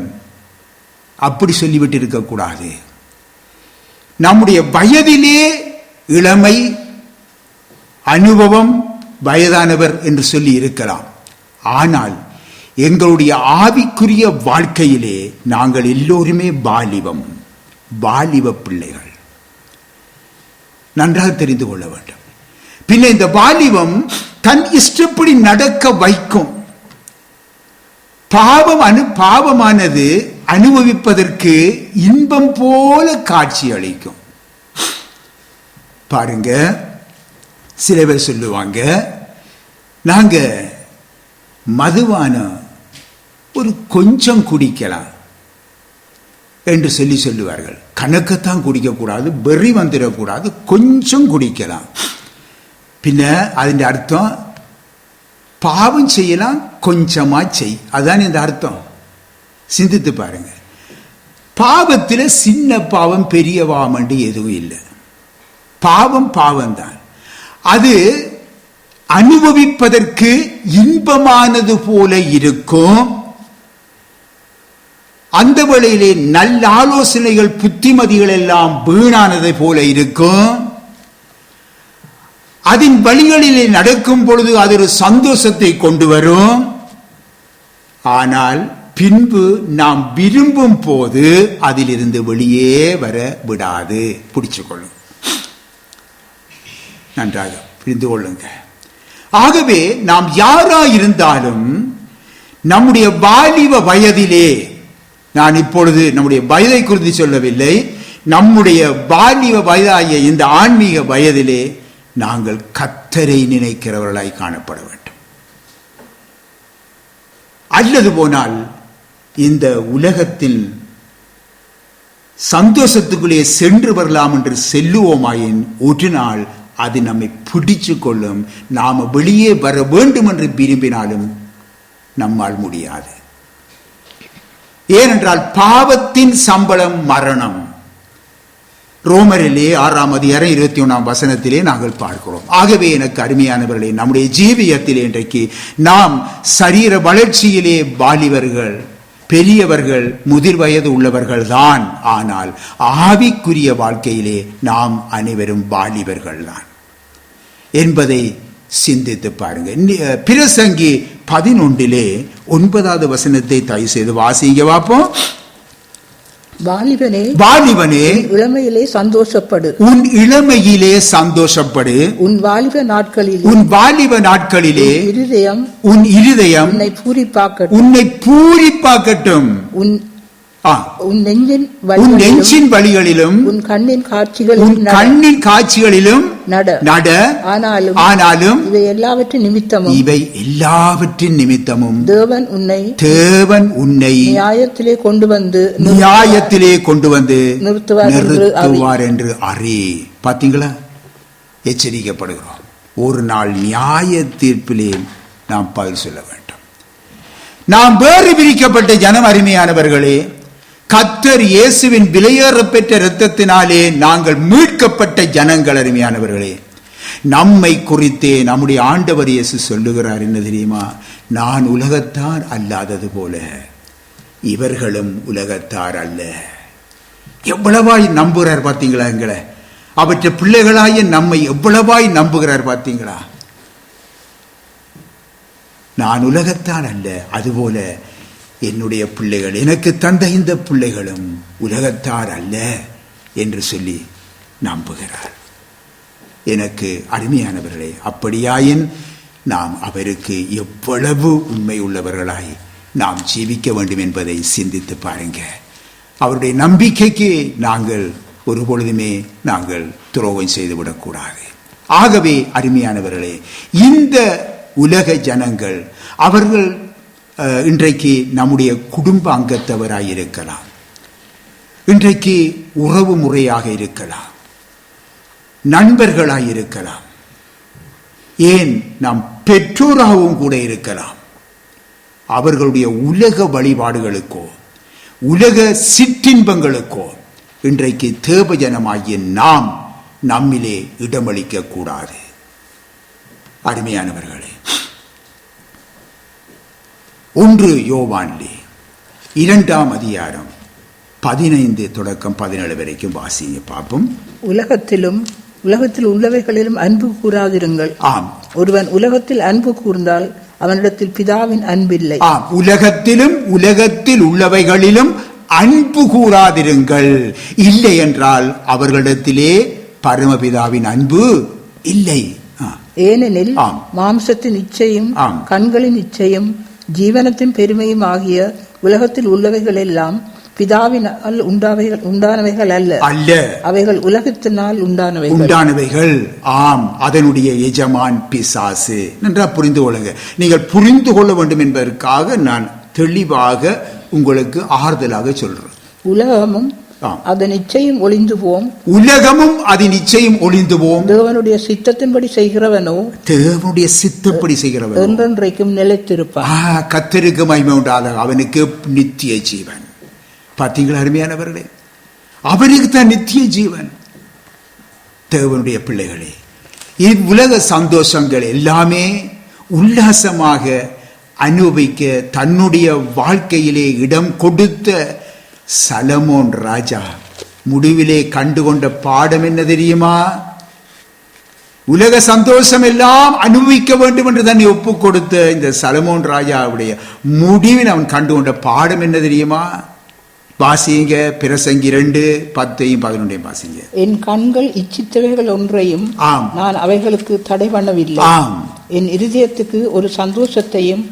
Speaker 1: அப்படி சொல்லிவிட்டு இருக்கக்கூடாது. நம்முடைய வயதிலே இளமை, அனுபவம், வயதானவர் என்று சொல்லி இருக்கலாம். ஆனால் எங்களுடைய ஆவிக்குரிய வாழ்க்கையிலே நாங்கள் எல்லோருமே வாலிப பிள்ளைகள். நன்றாக தெரிந்து கொள்ள வேண்டும். பின்ன இந்த வாலிபம் தன் இஷ்டப்படி நடக்க வைக்கும். பாவமானது அனுபவிப்பதற்கு இன்பம் போல காட்சி அளிக்கும். பாருங்க, சில பேர் சொல்லுவாங்க, நாங்க மதுவான ஒரு கொஞ்சம் குடிக்கலாம் என்று சொல்லுவார்கள். கணக்கத்தான் குடிக்கக்கூடாது, வெறி வந்துடக்கூடாது, கொஞ்சம் குடிக்கலாம். பின்ன அதன் அர்த்தம் பாவம் செய்யலாம், கொஞ்சமா செய், அதுதான் இந்த அர்த்தம். சிந்தித்து பாருங்க. பாவத்தில் சின்ன பாவம் பெரிய பாவம் எதுவும் இல்லை. பாவம் தான். அது அனுபவிப்பதற்கு இன்பமானது போல இருக்கும். அந்த வேளையிலே நல்ல ஆலோசனைகள், புத்திமதிகள் எல்லாம் வீணானதை போல இருக்கும். அதன் வழிகளிலே நடக்கும் பொழுது அது ஒரு சந்தோஷத்தை கொண்டு வரும். ஆனால் பின்பு நாம் விரும்பும் போது அதிலிருந்து வெளியே வர விடாது. பிடிச்சுக்கொள்ளும். நன்றாக புரிந்து கொள்ளுங்க. ஆகவே நாம் யாராயிருந்தாலும் நம்முடைய வாலிப வயதிலே, நான் இப்பொழுது நம்முடைய வயதை குறித்து சொல்லவில்லை, நம்முடைய வாலிப வயதாகிய இந்த ஆன்மீக வயதிலே நாங்கள் கர்த்தரை நினைக்கிறவர்களாய் காணப்பட வேண்டும். அல்லது போனால் இந்த உலகத்தில் சந்தோஷத்துக்குள்ளே சென்று வரலாம் என்று செல்லுவோமாயின் ஒரு நாள் அது நம்மை பிடிச்சு கொள்ளும். நாம வெளியே வர வேண்டும் என்று விரும்பினாலும் நம்மால் முடியாது. ஏனென்றால் பாவத்தின் சம்பளம் மரணம். ரோமரிலே 6:21 நாங்கள் பார்க்கிறோம். ஆகவே எனக்கு அருமையானவர்களே, நம்முடைய ஜீவியத்திலே இன்றைக்கு நாம் சரீர வளர்ச்சியிலே வாலிபர்கள், பெரியவர்கள், முதிர் வயது உள்ளவர்கள் தான். ஆனால் ஆவிக்குரிய வாழ்க்கையிலே நாம் அனைவரும் வாலிபர்கள் தான் என்பதை சிந்தித்து பாருங்க. பிரசங்கி 11:9 தயவு செய்து வாசிங்க பார்ப்போம். வாலிபனே
Speaker 3: இளமையிலே சந்தோஷப்படு,
Speaker 1: உன் இளமையிலே சந்தோஷப்படு,
Speaker 3: உன் வாலிப நாட்களிலே உன் இருதயம் உன்னை பூரிப்பாக்கட்டும்.
Speaker 1: ஆ.
Speaker 3: உன் நெஞ்சின்
Speaker 1: உன்
Speaker 3: வழிகளிலும்
Speaker 1: நெஞ்சின் வழிகளிலும்
Speaker 3: உன் கண்ணின்
Speaker 1: உன்
Speaker 3: காட்சிகளிலும்
Speaker 1: கண்ணின் காட்சிகளிலும்
Speaker 3: நட.
Speaker 1: நட. ஆனாலும்
Speaker 3: இவை எல்லாவற்றின் நிமித்தமும்
Speaker 1: இவை எல்லாவற்றின் நிமித்தமும்
Speaker 3: தேவன் உன்னை நியாயத்திலே கொண்டு வந்து
Speaker 1: நிறுத்துவார் என்று அறி. பாத்தீங்களா, எச்சரிக்கப்படுகிறோம். ஒரு நாள் நியாய தீர்ப்பிலே நாம் பதில் சொல்ல வேண்டும். நாம் வேறு பிரிக்கப்பட்ட ஜனம். அருமையானவர்களே, கர்த்தர் இயேசுவின் விலையேற பெற்ற இரத்தத்தினாலே நாங்கள் மீட்கப்பட்ட ஜனங்கள். அருமையானவர்களே, நம்மை குறித்தே நம்முடைய ஆண்டவர் இயேசு சொல்லுகிறார், என்ன தெரியுமா? நான் உலகத்தார் அல்லாதது போல இவர்களும் உலகத்தார் அல்ல. எவ்வளவாய் நம்புகிறார் பார்த்தீங்களா? எங்களை அவற்றை பிள்ளைகளாய நம்மை எவ்வளவாய் நம்புகிறார் பார்த்தீங்களா? நான் உலகத்தார் அல்ல, அதுபோல என்னுடைய பிள்ளைகள், எனக்கு தந்த இந்த பிள்ளைகளும் உலகத்தார் அல்ல என்று சொல்லி நம்புகிறார். எனக்கு அருமையானவர்களே, அப்படியாயின் நாம் அவருக்கு எவ்வளவு உண்மை உள்ளவர்களாய் நாம் ஜீவிக்க வேண்டும் என்பதை சிந்தித்து பாருங்க. அவருடைய நம்பிக்கைக்கு நாங்கள் ஒரு பொழுதுமே நாங்கள் துரோகம் செய்துவிடக்கூடாது. ஆகவே அருமையானவர்களே, இந்த உலக ஜனங்கள் அவர்கள் இன்றைக்கு நம்முடைய குடும்ப அங்கத்தவராய் இருக்கலாம், இன்றைக்கு உறவு முறையாக இருக்கலாம், நண்பர்களாய் இருக்கலாம், ஏன் நாம் பெற்றோராகவும் கூட இருக்கலாம். அவர்களுடைய உலக வழிபாடுகளுக்கோ உலக சிற்றின்பங்களுக்கோ இன்றைக்கு தேவஜனமாகிய நாம் நம்மிலே இடமளிக்க கூடாது. அருமையானவர்களே, 1 யோவானிலே 2ஆம் அதிகாரம் 15 தொடக்கம் 17 வரைக்கும் வாசிங்க பார்ப்போம்.
Speaker 3: உலகத்தில் உள்ளவைகளிலும் அன்பு கூறாதிருங்கள்.
Speaker 1: ஆம்,
Speaker 3: ஒருவன் உலகத்தில் அன்பு கூர்ந்தால் அவனிடத்தில் பிதாவின் அன்பில்லை.
Speaker 1: ஆம், உலகத்தில் உள்ளவைகளிலும் அன்பு கூறாதிருங்கள். இல்லை என்றால் அவர்களிடத்திலே பரமபிதாவின் அன்பு இல்லை.
Speaker 3: ஏனெனில் மாம்சத்தின் இச்சையும் கண்களின் இச்சையும் ஜீவனத்தின் பெருமையும் ஆகிய உலகத்தில் உள்ளவைகள் எல்லாம் பிதாவினால் உண்டானவைகள் அல்ல, அவைகள் உலகத்தினால் உண்டானவைகள்.
Speaker 1: ஆம், அதனுடைய எஜமான் பிசாசு. நன்றாக புரிந்து கொள்ளுங்க. நீங்கள் புரிந்து கொள்ள வேண்டும் என்பதற்காக நான் தெளிவாக உங்களுக்கு ஆறுதலாக சொல்றேன்.
Speaker 3: உலகமும் அதன் நிச்சயம் ஒளிந்து போம்.
Speaker 1: உலகமும் அதன் நிச்சயம் ஒளிந்து போம்.
Speaker 3: தேவனுடைய சித்தத்தின்படி செய்கிறவனோ என்றென்றைக்கும் நிலைத்திருப்பான்.
Speaker 1: கர்த்தருக்கு மகிமை உண்டாக அவனுக்கு நித்திய ஜீவன். பார்த்தீங்களா அருமையானவர்களே, அவனுக்கு தான் நித்திய ஜீவன். தேவனுடைய பிள்ளைகளே, இவ்வுலக சந்தோஷங்கள் எல்லாமே உல்லாசமாக அனுபவிக்க தன்னுடைய வாழ்க்கையிலே இடம் கொடுத்த சலமோன் ராஜா முடிவிலே கண்டுகொண்ட பாடம் என்ன தெரியுமா? உலக சந்தோஷம் எல்லாம் அனுபவிக்க வேண்டும் என்று தன்னை ஒப்பு கொடுத்த இந்த சலமோன் ராஜாவுடைய முடிவில் அவன் கண்டுகொண்ட பாடம் என்ன தெரியுமா? வாசிங்க, பிரசங்கி 2:10-11 வாசிங்க.
Speaker 3: என் கண்கள் இச்சித்தவைகள் ஒன்றையும் நான் அவைகளுக்கு தடை பண்ணவில்லை. என் இருதயத்துக்கு ஒரு சந்தோஷத்தையும்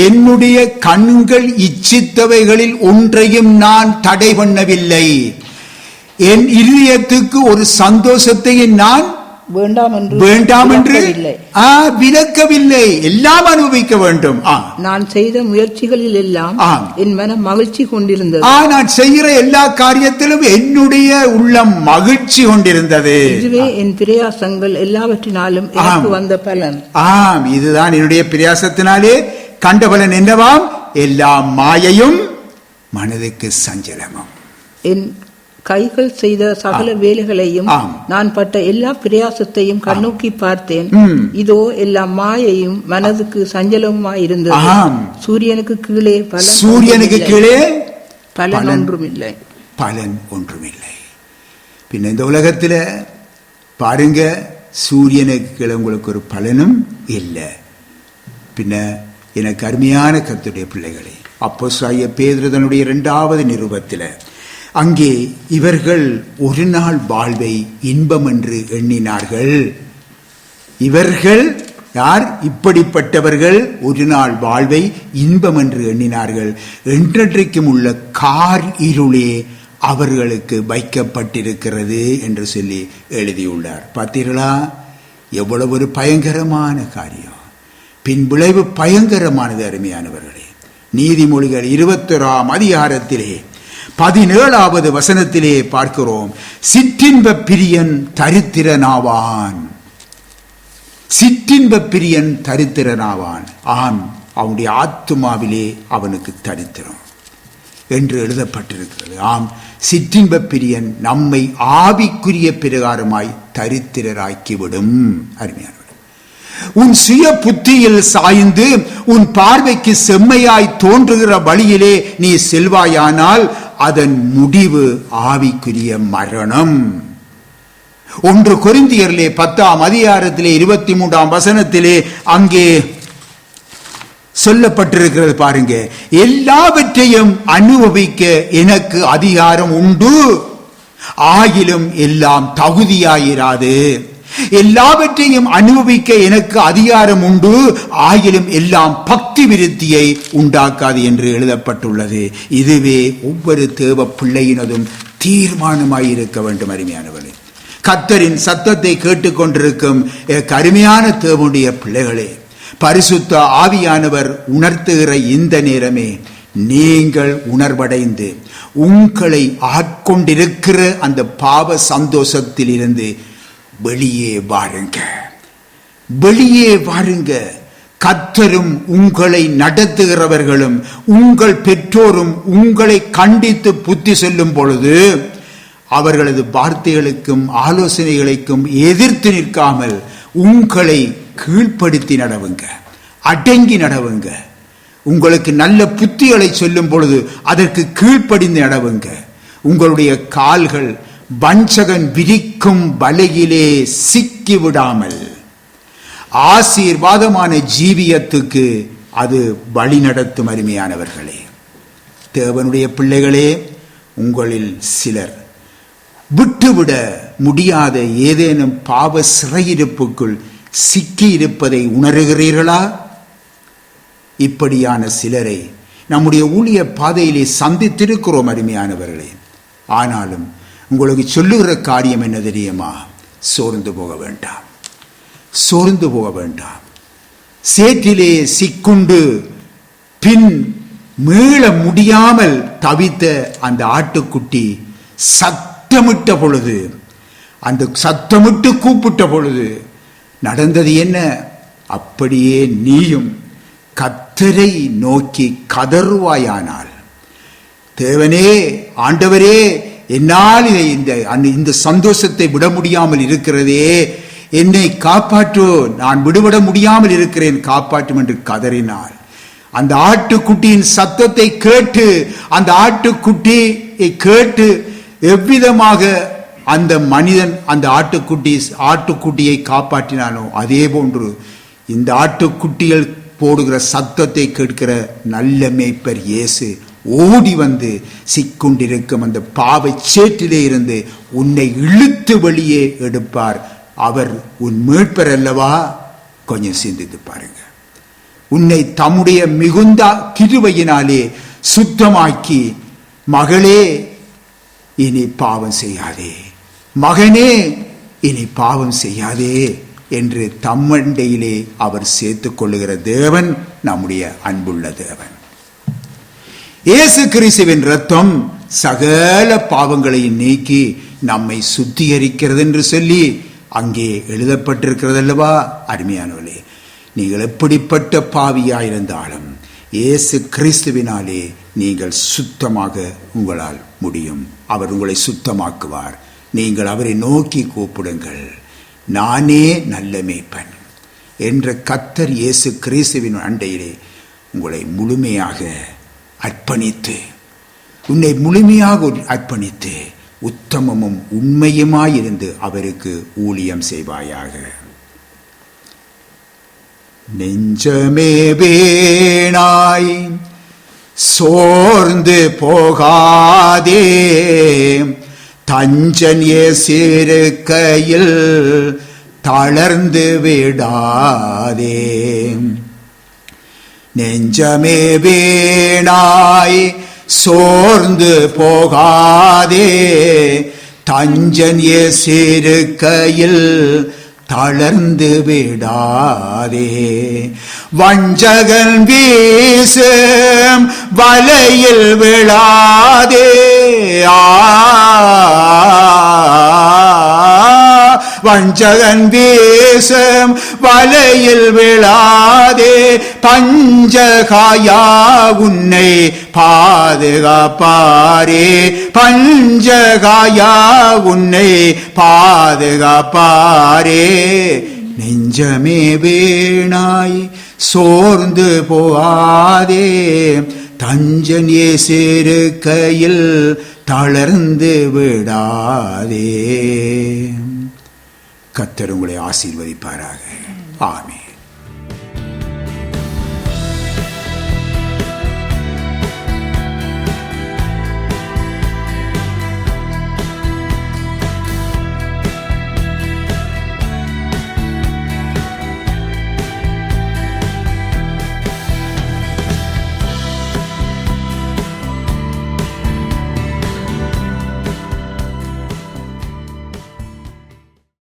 Speaker 1: என்னுடைய கண்கள் இச்சித்தவைகளில் ஒன்றையும் நான் தடை பண்ணவில்லை. என் இதயத்துக்கு ஒரு சந்தோஷத்தையும் நான் வேண்டாம் என்று விலக்கவில்லை. எல்லாம் அனுபவிக்க வேண்டும்.
Speaker 3: நான் செய்த முயற்சிகளில் எல்லாம் என் மனம் மகிழ்ச்சி கொண்டிருந்தது.
Speaker 1: நான் செய்கிற எல்லா காரியத்திலும் என்னுடைய உள்ளம் மகிழ்ச்சி கொண்டிருந்தது.
Speaker 3: இதுவே என் பிரயாசங்கள் எல்லாவற்றினாலும் எனக்கு வந்த பலன்.
Speaker 1: இதுதான் என்னுடைய பிரயாசத்தினாலே கண்ட பலன். என்னவாம்? எல்லா மாயையும் மனதுக்கு சஞ்சலமும்.
Speaker 3: என் கைகள் செய்த சகல வேலைகளையும் நான் பட்ட எல்லா பிரயாசத்தையும் கண்ணோக்கி பார்த்தேன். இதோ எல்லா மாயையும் மனதுக்கு சஞ்சலமாயிருந்தது. சூரியனுக்கு கீழே பலன் ஒன்றுமில்லை.
Speaker 1: பின்ன இந்த உலகத்துல பாருங்க, சூரியனுக்கு கீழே உங்களுக்கு ஒரு பலனும் இல்லை. பின்ன எனக்கு அருமையான கர்த்தருடைய பிள்ளைகளே, அப்போஸ்தலனாகிய பேதுரு தன்னுடைய 2வது நிருபத்தில் அங்கே இவர்கள் ஒரு நாள் வாழ்வை இன்பம் என்று எண்ணினார்கள். இவர்கள் யார்? இப்படிப்பட்டவர்கள் ஒரு நாள் வாழ்வை இன்பம் என்று எண்ணினார்கள். என்றென்றைக்கும் உள்ள கார் இருளே அவர்களுக்கு வைக்கப்பட்டிருக்கிறது என்று சொல்லி எழுதியுள்ளார். பார்த்தீர்களா, எவ்வளவு ஒரு பயங்கரமான காரியம். பின் விளைவு பயங்கரமானது. அருமையானவர்களே, நீதிமொழிகள் 21ஆம் அதிகாரத்திலே 17வது வசனத்திலே பார்க்கிறோம், சிற்றின்ப பிரியன் தரித்திரனாவான். சிற்றின்ப பிரியன் தரித்திரனாவான். ஆம், அவனுடைய ஆத்துமாவிலே அவனுக்கு தரித்திரம் என்று எழுதப்பட்டிருக்கிறது. ஆம், சிற்றின்ப பிரியன் நம்மை ஆவிக்குரிய பிரகாரமாய் தரித்திரராக்கிவிடும். அருமையானவர், உன் சுய புத்தியில் சாய்ந்து உன் பார்வைக்கு செம்மையாய் தோன்றுகிற வழியிலே நீ செல்வாயானால் அதன் முடிவு ஆவிக்குரிய மரணம். 1 கொரிந்தியரிலே 10ஆம் அதிகாரத்திலே 23ஆம் வசனத்திலே அங்கே சொல்லப்பட்டிருக்கிறது பாருங்க, எல்லாவற்றையும் அனுபவிக்க எனக்கு அதிகாரம் உண்டு, ஆகிலும் எல்லாம் தகுதியாயிராது. எல்லாவற்றையும் அனுபவிக்க எனக்கு அதிகாரம் உண்டு, ஆகிலும் எல்லாம் பக்தி விருத்தியை உண்டாக்காது என்று எழுதப்பட்டுள்ளது. இதுவே ஒவ்வொரு தேவ பிள்ளையினதும் தீர்மானமாயிருக்க வேண்டும். அருமையானவர்களே, கர்த்தரின் சத்தத்தை கேட்டுக்கொண்டிருக்கும் கருமையான தேவனுடைய பிள்ளைகளே, பரிசுத்த ஆவியானவர் உணர்த்துகிற இந்த நேரமே நீங்கள் உணர்வடைந்து உங்களை ஆட்கொண்டிருக்கிற அந்த பாவ சந்தோஷத்தில் இருந்து வெளியே வாருங்க, வெளியே வாருங்க. கர்த்தரும் உங்களை நடத்துகிறவர்களும் உங்கள் பெற்றோரும் உங்களை கண்டித்து புத்தி சொல்லும் பொழுது அவர்களது வார்த்தைகளுக்கும் ஆலோசனைகளுக்கும் எதிர்த்து நிற்காமல் உங்களை கீழ்ப்படுத்தி நடவுங்க, அடங்கி நடவுங்க. உங்களுக்கு நல்ல புத்திகளை சொல்லும் பொழுது அதற்கு கீழ்ப்படிந்து நடவுங்க. உங்களுடைய கால்கள் வஞ்சகன் விரிக்கும் வலையிலே சிக்கி விடாமல் ஆசீர்வாதமான ஜீவியத்துக்கு அது வழி நடத்தும். அருமையானவர்களே, தேவனுடைய பிள்ளைகளே, உங்களில் சிலர் விட்டுவிட முடியாத ஏதேனும் பாவ சிறையிருப்புக்குள் சிக்கி இருப்பதை உணர்கிறீர்களா? இப்படியான சிலரை நம்முடைய ஊழிய பாதையிலே சந்தித்திருக்கிறோம். அருமையானவர்களே, ஆனாலும் உங்களுக்கு சொல்லுகிற காரியம் என்ன தெரியுமா? சோர்ந்து போக வேண்டாம், சோர்ந்து போக வேண்டாம். சேற்றிலே சிக்குண்டு பின் மீள முடியாமல் தவித்த அந்த ஆட்டுக்குட்டி சத்தமிட்ட பொழுது, அந்த சத்தமிட்டு கூப்பிட்ட பொழுது நடந்தது என்ன? அப்படியே நீயும் கர்த்தரை நோக்கி கதறுவாயானால், தேவனே, ஆண்டவரே, என்னால் இந்த சந்தோஷத்தை விட முடியாமல் இருக்கிறதே, என்னை காப்பாற்று, நான் விடுபட முடியாமல் இருக்கிறேன், காப்பாற்றும் என்று கதறினாள். அந்த ஆட்டுக்குட்டியின் சத்தத்தை கேட்டு, அந்த ஆட்டுக்குட்டியை கேட்டு எவ்விதமாக அந்த மனிதன் அந்த ஆட்டுக்குட்டியை காப்பாற்றினானோ அதே போன்று இந்த ஆட்டுக்குட்டிகள் போடுகிற சத்தத்தை கேட்கிற நல்ல மேய்ப்பர் இயேசு ஓடி வந்து சிக்கொண்டிருக்கும் அந்த பாவை சேற்றிலே இருந்து உன்னை இழுத்து வெளியே எடுப்பார். அவர் உன் மீட்பர் அல்லவா? கொஞ்சம் சிந்தித்து பாருங்க. உன்னை தம்முடைய மிகுந்த கிருபையினாலே சுத்தமாக்கி, மகளே இனி பாவம் செய்யாதே, மகனே இனி பாவம் செய்யாதே என்று தம்மண்டையிலே அவர் சேர்த்துக் கொள்ளுகிற தேவன் நம்முடைய அன்புள்ள தேவன். இயேசு கிறிஸ்துவின் இரத்தம் சகல பாவங்களையும் நீக்கி நம்மை சுத்திகரிக்கிறது என்று சொல்லி அங்கே எழுதப்பட்டிருக்கிறது அல்லவா? அருமையானவர்களே, நீங்கள் எப்படிப்பட்ட பாவியாயிருந்தாலும் இயேசு கிறிஸ்துவினாலே நீங்கள் சுத்தமாக உங்களால் முடியும். அவர் உங்களை சுத்தமாக்குவார். நீங்கள் அவரை நோக்கி கூப்பிடுங்கள், நானே நல்ல மேய்ப்பன் என்ற கர்த்தர் இயேசு கிறிஸ்துவின் அண்டையிலே உங்களை முழுமையாக அர்ப்பணித்து, உன்னை முழுமையாக அர்ப்பணித்து உத்தமமும் உண்மையுமாயிருந்து அவருக்கு ஊழியம் செய்வாயாக. நெஞ்சமே வேணாய் சோர்ந்து போகாதே, தஞ்சன் இயேசு இருக்கையில்
Speaker 2: தளர்ந்து விடாதே. நெஞ்சமே வீணாய் சோர்ந்து போகாதே, தஞ்சன் இயேசிருக்கையில் தளர்ந்து விடாதே. வஞ்சகன் வீசும் வலையில் விழாதே, வஞ்சகன் வீசும் வலையில் விழாதே. பஞ்சகாயா உன்னை பாதுகாப்பாரே, பஞ்சகாயா உன்னை பாதுகாப்பாரே. நெஞ்சமே வீணாய் சோர்ந்து போகாதே, தஞ்சன் இயேசிருக்கையில் தளர்ந்து விடாதே. கர்த்தர் உங்களை ஆசீர்வதிப்பாராக. ஆமென்.